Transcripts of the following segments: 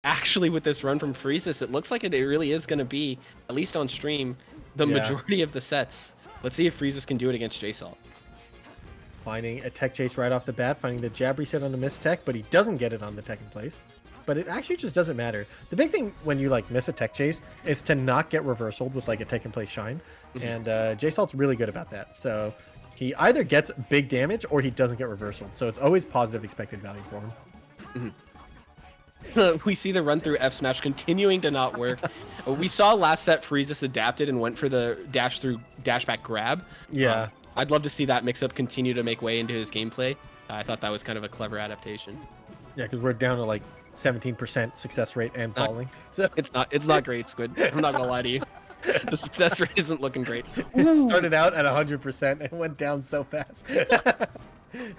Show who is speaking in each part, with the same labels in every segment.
Speaker 1: actually, with this run from Freezus, it looks like it really is going to be, at least on stream, the majority of the sets. Let's see if Freezus can do it against JSalt.
Speaker 2: Finding a tech chase right off the bat, finding the jab reset on the miss tech, but he doesn't get it on the tech in place. But it actually just doesn't matter. The big thing when you like miss a tech chase is to not get reversaled with like a tech in place shine. And JSalt's really good about that. So he either gets big damage or he doesn't get reversaled. So it's always positive expected value for him.
Speaker 1: We see the run through F smash continuing to not work. We saw last set Freezus adapted and went for the dash through dash back grab.
Speaker 2: Yeah.
Speaker 1: I'd love to see that mix up continue to make way into his gameplay. I thought that was kind of a clever adaptation.
Speaker 2: Yeah, because we're down to like 17% success rate and falling. So
Speaker 1: It's not great, Squid. I'm not gonna lie to you. The success rate isn't looking great.
Speaker 2: It started out at 100% and went down so fast.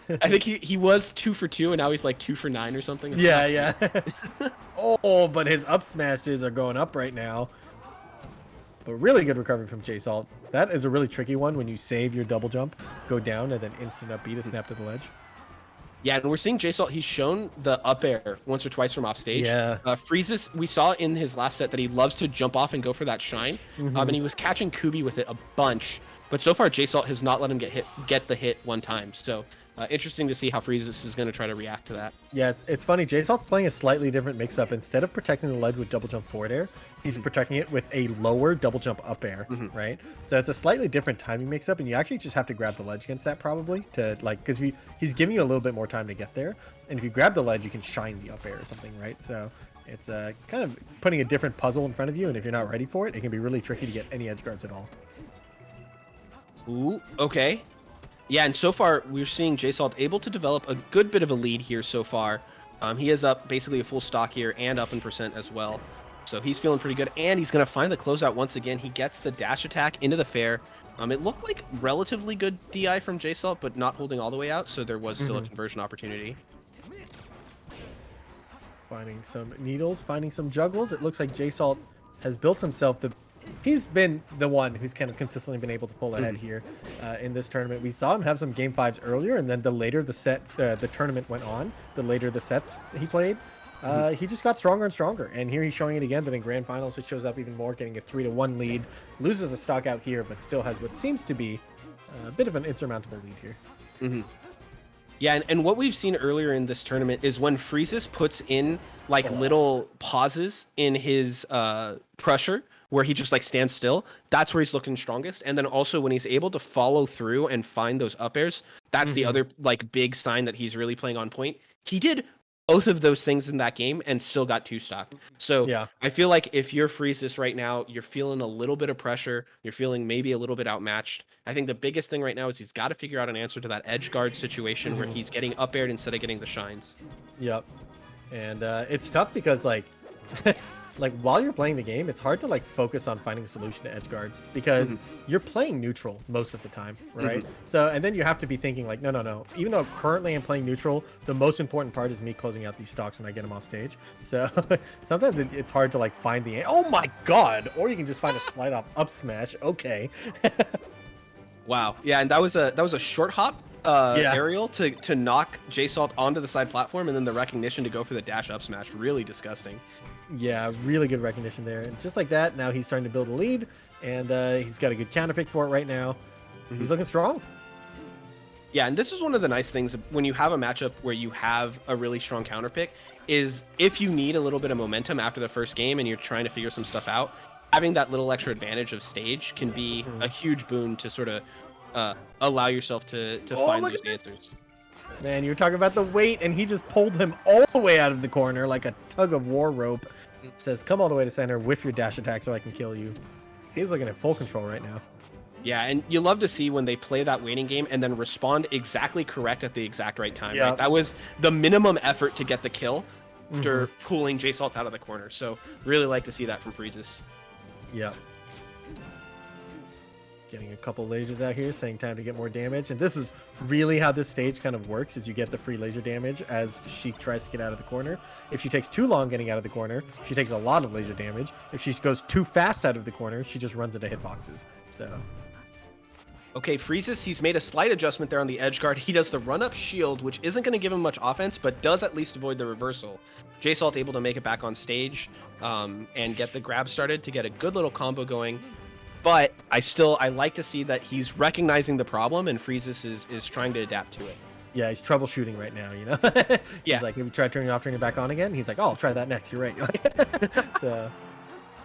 Speaker 1: I think he was 2 for 2 and now he's like 2 for 9 or something.
Speaker 2: Yeah. Oh, but his up smashes are going up right now. But really good recovery from JSalt. That is a really tricky one when you save your double jump, go down, and then instant up B to snap to the ledge.
Speaker 1: Yeah, and we're seeing JSalt, he's shown the up air once or twice from off stage.
Speaker 2: Yeah.
Speaker 1: Freezus, we saw in his last set that he loves to jump off and go for that shine. And he was catching Kubi with it a bunch. But so far, JSalt has not let him get the hit one time. So interesting to see how Freezus is going to try to react to that.
Speaker 2: Yeah, it's funny. JSalt's playing a slightly different mix-up. Instead of protecting the ledge with double jump forward air, he's protecting it with a lower double jump up air, right? So it's a slightly different timing mix-up, and you actually just have to grab the ledge against that probably to like, because he's giving you a little bit more time to get there. And if you grab the ledge, you can shine the up air or something, right? So it's kind of putting a different puzzle in front of you, and if you're not ready for it, it can be really tricky to get any edge guards at all.
Speaker 1: Ooh, okay. Yeah, and so far we're seeing JSalt able to develop a good bit of a lead here so far. He is up basically a full stock here and up in percent as well. So he's feeling pretty good, and he's going to find the closeout once again. He gets the dash attack into the fair. It looked like relatively good DI from JSalt, but not holding all the way out, so there was still a conversion opportunity.
Speaker 2: Finding some needles, finding some juggles. It looks like JSalt has built himself he's been the one who's kind of consistently been able to pull ahead here in this tournament. We saw him have some game 5s earlier, and then the later the tournament went on, the later the sets he played, he just got stronger and stronger. And here he's showing it again, but in grand finals it shows up even more, getting a 3-1 lead, loses a stock out here, but still has what seems to be a bit of an insurmountable lead here.
Speaker 1: Yeah, and what we've seen earlier in this tournament is when Freezus puts in like little pauses in his pressure, where he just like stands still, that's where he's looking strongest. And then also when he's able to follow through and find those up airs, that's the other like big sign that he's really playing on point. He did both of those things in that game and still got 2 stock. So yeah. I feel like if you're Freezus right now, you're feeling a little bit of pressure, you're feeling maybe a little bit outmatched. I think the biggest thing right now is he's got to figure out an answer to that edge guard situation where he's getting up aired instead of getting the shines.
Speaker 2: Yep. And it's tough because like like while you're playing the game, it's hard to like focus on finding a solution to edge guards because you're playing neutral most of the time, right? So, and then you have to be thinking like, no. Even though currently I'm playing neutral, the most important part is me closing out these stocks when I get them off stage. So sometimes it's hard to like find oh my god, or you can just find a slide off up smash. Okay.
Speaker 1: Wow. Yeah, and that was a short hop aerial to knock JSalt onto the side platform, and then the recognition to go for the dash up smash. Really disgusting.
Speaker 2: Yeah, really good recognition there. And just like that, now he's starting to build a lead, and he's got a good counter pick for it right now. He's looking strong.
Speaker 1: Yeah, and this is one of the nice things when you have a matchup where you have a really strong counter pick, is if you need a little bit of momentum after the first game and you're trying to figure some stuff out, having that little extra advantage of stage can be a huge boon to sort of allow yourself to find those answers.
Speaker 2: Man, you were talking about the weight, and he just pulled him all the way out of the corner like a tug of war rope. Says, come all the way to center, whiff your dash attack so I can kill you. He's looking at full control right now.
Speaker 1: Yeah, and you love to see when they play that waiting game and then respond exactly correct at the exact right time. Right? That was the minimum effort to get the kill after pulling JSalt out of the corner. So really like to see that from Freezus.
Speaker 2: Yep. Getting a couple lasers out here, saying time to get more damage. And this is really how this stage kind of works, is you get the free laser damage as Sheik tries to get out of the corner. If she takes too long getting out of the corner, she takes a lot of laser damage. If she goes too fast out of the corner, she just runs into hitboxes. So
Speaker 1: Okay, Freezus, he's made a slight adjustment there on the edge guard. He does the run-up shield, which isn't going to give him much offense, but does at least avoid the reversal. JSalt able to make it back on stage and get the grab started to get a good little combo going. But I like to see that he's recognizing the problem, and Freezus is trying to adapt to it.
Speaker 2: Yeah, he's troubleshooting right now, you know?
Speaker 1: Yeah.
Speaker 2: He's like, have you tried turning it off, turning it back on again? He's like, oh, I'll try that next. You're right.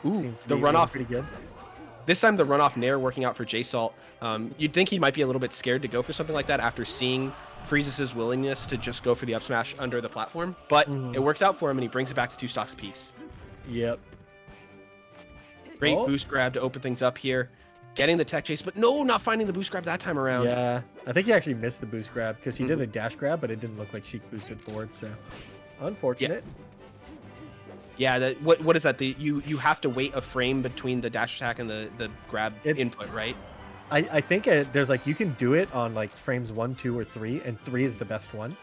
Speaker 2: Seems to
Speaker 1: the
Speaker 2: be
Speaker 1: runoff
Speaker 2: pretty good.
Speaker 1: This time the runoff nair working out for JSalt. You'd think he might be a little bit scared to go for something like that after seeing Freezus' willingness to just go for the up smash under the platform, but it works out for him and he brings it back to 2 stocks apiece.
Speaker 2: Yep.
Speaker 1: Great boost grab to open things up here. Getting the tech chase, but no, not finding the boost grab that time around.
Speaker 2: Yeah, I think he actually missed the boost grab because he did a dash grab, but it didn't look like Sheik boosted forward, so unfortunate.
Speaker 1: Yeah, what is that? You have to wait a frame between the dash attack and the grab input, right?
Speaker 2: I think there's like you can do it on like frames 1, 2, or 3, and 3 is the best one.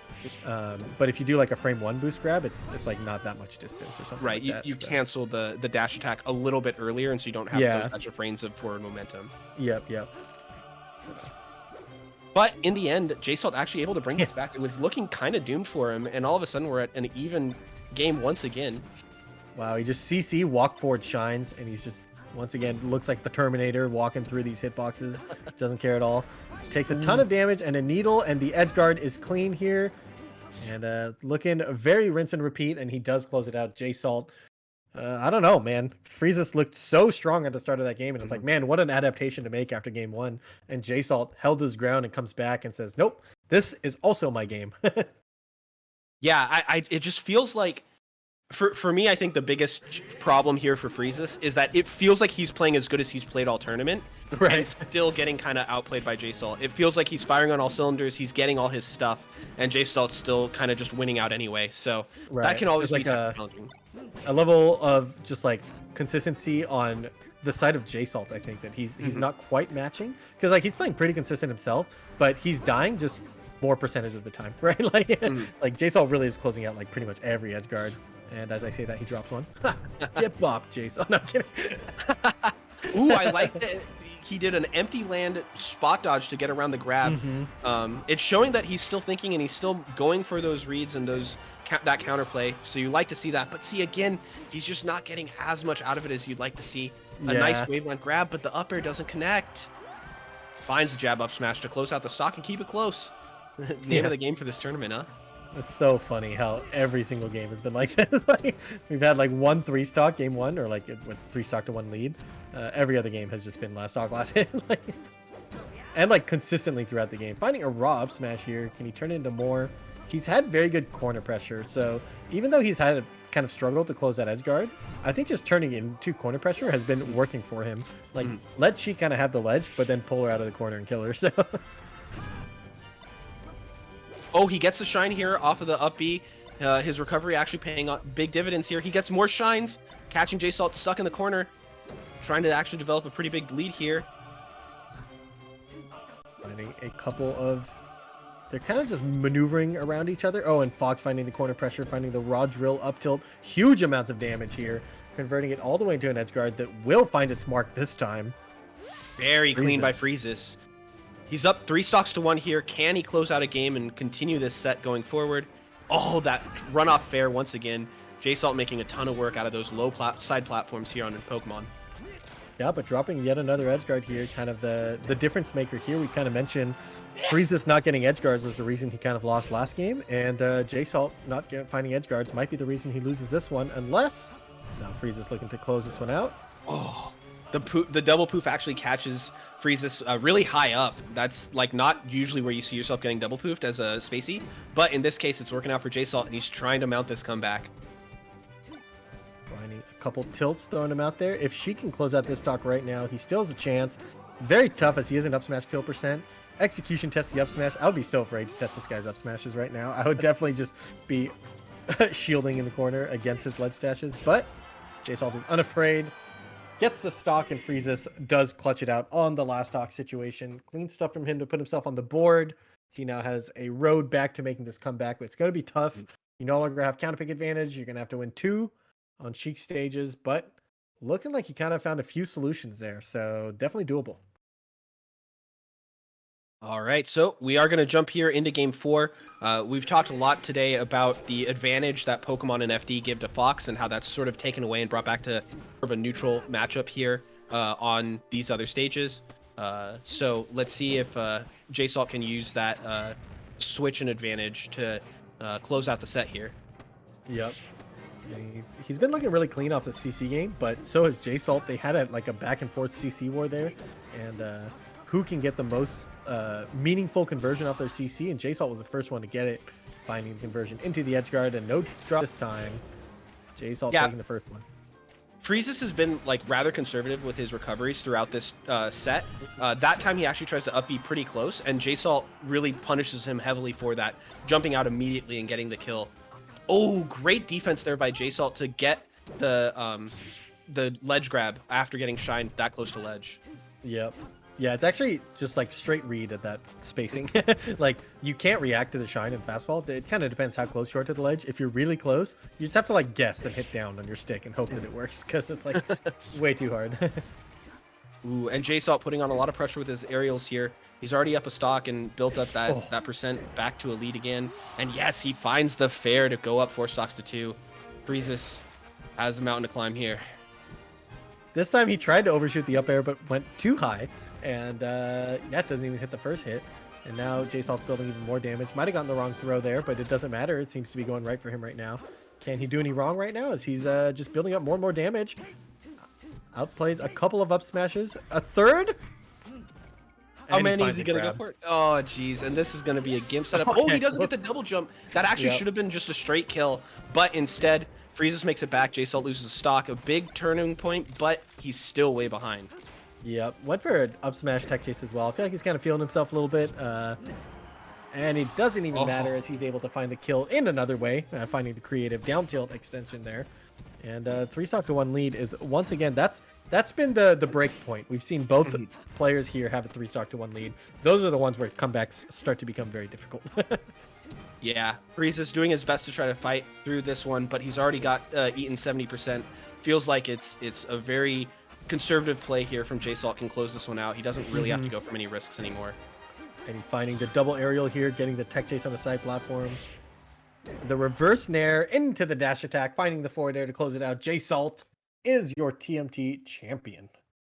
Speaker 2: But if you do like a frame 1 boost grab, it's like not that much distance or something.
Speaker 1: Right,
Speaker 2: like that,
Speaker 1: you cancel the dash attack a little bit earlier, and so you don't have those extra frames of forward momentum.
Speaker 2: Yep.
Speaker 1: But in the end, JSalt actually able to bring this back. It was looking kind of doomed for him, and all of a sudden we're at an even game once again.
Speaker 2: Wow, he just CC walk forward shines, and he's just once again looks like the Terminator walking through these hitboxes. Doesn't care at all. Takes a ton of damage and a needle, and the edge guard is clean here. And looking very rinse and repeat, and he does close it out. JSalt, I don't know, man. Freezus looked so strong at the start of that game, and it's like, man, what an adaptation to make after game 1. And JSalt held his ground and comes back and says, nope, this is also my game.
Speaker 1: Yeah, it just feels like, for me, I think the biggest problem here for Freezus is that it feels like he's playing as good as he's played all tournament,
Speaker 2: right?
Speaker 1: And still getting kind of outplayed by JSalt. It feels like he's firing on all cylinders, he's getting all his stuff, and JSalt's still kind of just winning out anyway. So that can always be challenging.
Speaker 2: A level of just like consistency on the side of JSalt, I think that he's not quite matching, because like he's playing pretty consistent himself, but he's dying just more percentage of the time, right? Like like JSalt really is closing out like pretty much every edge guard. And as I say that, he drops one. Get bopped, JSalt. No, I'm kidding.
Speaker 1: Ooh, I like that he did an empty land spot dodge to get around the grab. It's showing that he's still thinking and he's still going for those reads and that counterplay. So you like to see that. But see, again, he's just not getting as much out of it as you'd like to see. A nice wavelength grab, but the up air doesn't connect. Finds the jab up smash to close out the stock and keep it close. Name of the game for this tournament, huh?
Speaker 2: It's so funny how every single game has been like this. Like, we've had like 1 3-stock game 1, or like with 3-stock to 1 lead. Every other game has just been last stock, last hit. And like consistently throughout the game. Finding a raw up smash here. Can he turn it into more? He's had very good corner pressure. So even though he's had a kind of struggle to close that edge guard, I think just turning into corner pressure has been working for him. Like let Sheik kind of have the ledge, but then pull her out of the corner and kill her. So.
Speaker 1: Oh, he gets the shine here off of the up B. His recovery actually paying big dividends here. He gets more shines, catching JSalt stuck in the corner, trying to actually develop a pretty big lead here.
Speaker 2: Finding a couple of... They're kind of just maneuvering around each other. Oh, and Fox finding the corner pressure, finding the raw drill up tilt. Huge amounts of damage here, converting it all the way into an edge guard that will find its mark this time.
Speaker 1: Very clean by Freezus. He's up 3 stocks to 1 here. Can he close out a game and continue this set going forward? Oh, that runoff fair once again. JSalt making a ton of work out of those low side platforms here on Pokemon.
Speaker 2: Yeah, but dropping yet another edge guard here, kind of the difference maker here. We kind of mentioned Freezus not getting edge guards was the reason he kind of lost last game, and JSalt not finding edge guards might be the reason he loses this one, unless now Freezus looking to close this one out.
Speaker 1: Oh, the double poof actually catches Freezus really high up. That's like not usually where you see yourself getting double poofed as a spacey, but in this case it's working out for JSalt, and he's trying to mount this comeback.
Speaker 2: Finding a couple tilts, throwing him out there. If she can close out this stock right now, he still has a chance. Very tough as he is an up smash kill percent. Execution test the up smash. I would be so afraid to test this guy's up smashes right now. I would definitely just be shielding in the corner against his ledge dashes, but JSalt is unafraid. Gets the stock, and Freezus does clutch it out on the last stock situation. Clean stuff from him to put himself on the board. He now has a road back to making this comeback, but it's going to be tough. You no longer have counter pick advantage. You're going to have to win 2 on Sheik stages, but looking like he kind of found a few solutions there, so definitely doable.
Speaker 1: All right, so we are going to jump here into game 4. We've talked a lot today about the advantage that Pokemon and FD give to Fox and how that's sort of taken away and brought back to sort of a neutral matchup here on these other stages. So let's see if JSalt can use that switch and advantage to close out the set here.
Speaker 2: Yep. Yeah, he's been looking really clean off the CC game, but so has JSalt. They had like a back and forth CC war there, and who can get the most meaningful conversion off their CC? And JSalt was the first one to get it, finding the conversion into the edge guard, and no drop this time. JSalt taking the first one.
Speaker 1: Freezus has been like rather conservative with his recoveries throughout this set. That time he actually tries to up B pretty close, and JSalt really punishes him heavily for that, jumping out immediately and getting the kill. Oh, great defense there by JSalt to get the ledge grab after getting shined that close to ledge.
Speaker 2: Yep. Yeah, it's actually just like straight read at that spacing. Like you can't react to the shine and fast fall. It kind of depends how close you are to the ledge. If you're really close, you just have to like guess and hit down on your stick and hope that it works because it's like way too hard.
Speaker 1: Ooh, and JSalt putting on a lot of pressure with his aerials here. He's already up a stock and built up that percent back to a lead again. And yes, he finds the fair to go up 4 stocks to 2. Freezus has a mountain to climb here.
Speaker 2: This time he tried to overshoot the up air, but went too high. And it doesn't even hit the first hit. And now JSalt's building even more damage. Might have gotten the wrong throw there, but it doesn't matter. It seems to be going right for him right now. Can he do any wrong right now as he's just building up more and more damage? Outplays a couple of up smashes. A third?
Speaker 1: How many is he going to go for it? Oh, jeez. And this is going to be a gimp setup. Oh, he doesn't get the double jump. That actually should have been just a straight kill. But instead, Freezus makes it back. JSalt loses stock. A big turning point, but he's still way behind.
Speaker 2: Yep. Went for an up smash tech chase as well. I feel like he's kind of feeling himself a little bit. And it doesn't even matter as he's able to find the kill in another way. Finding the creative down tilt extension there. And 3 stock to 1 lead is once again, that's been the break point. We've seen both players here have a 3 stock to 1 lead. Those are the ones where comebacks start to become very difficult.
Speaker 1: Yeah, Freezus doing his best to try to fight through this one, but he's already got eaten 70%. Feels like it's a very conservative play here from JSalt. Can close this one out. He doesn't really have to go for many risks anymore.
Speaker 2: And he's finding the double aerial here, getting the tech chase on the side platform. The reverse nair into the dash attack, finding the forward air to close it out. JSalt is your TMT champion.